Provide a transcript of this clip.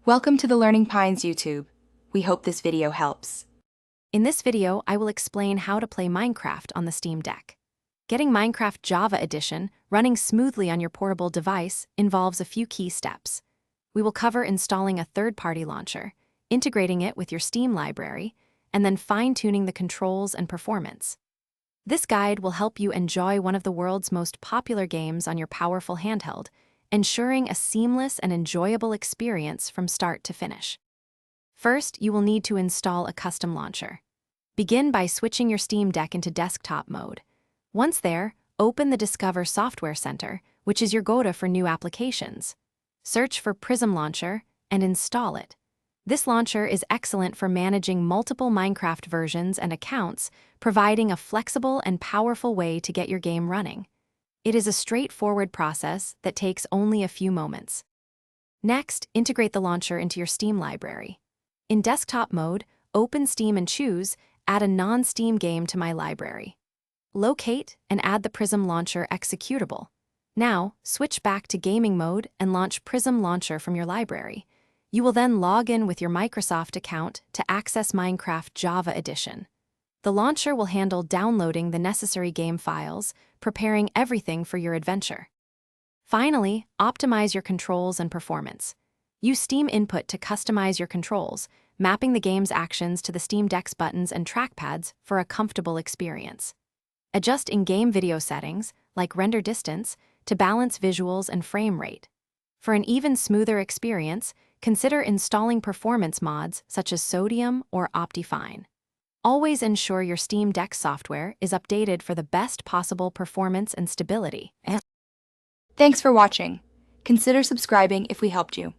Welcome to the Learning Pines YouTube. We hope this video helps. In this video, I will explain how to play Minecraft on the Steam Deck. Getting Minecraft Java Edition running smoothly on your portable device involves a few key steps. We will cover installing a third-party launcher, integrating it with your Steam library, and then fine-tuning the controls and performance. This guide will help you enjoy one of the world's most popular games on your powerful handheld, ensuring a seamless and enjoyable experience from start to finish. First, you will need to install a custom launcher. Begin by switching your Steam Deck into desktop mode. Once there, open the Discover Software Center, which is your go-to for new applications. Search for Prism Launcher and install it. This launcher is excellent for managing multiple Minecraft versions and accounts, providing a flexible and powerful way to get your game running. It is a straightforward process that takes only a few moments. Next, integrate the launcher into your Steam library. In desktop mode, open Steam and choose Add a non-Steam game to my library. Locate and add the Prism Launcher executable. Now, switch back to gaming mode and launch Prism Launcher from your library. You will then log in with your Microsoft account to access Minecraft Java Edition. The launcher will handle downloading the necessary game files, preparing everything for your adventure. Finally, optimize your controls and performance. Use Steam Input to customize your controls, mapping the game's actions to the Steam Deck's buttons and trackpads for a comfortable experience. Adjust in-game video settings, like render distance, to balance visuals and frame rate. For an even smoother experience, consider installing performance mods such as Sodium or Optifine. Always ensure your Steam Deck software is updated for the best possible performance and stability. Thanks for watching. Consider subscribing if we helped you.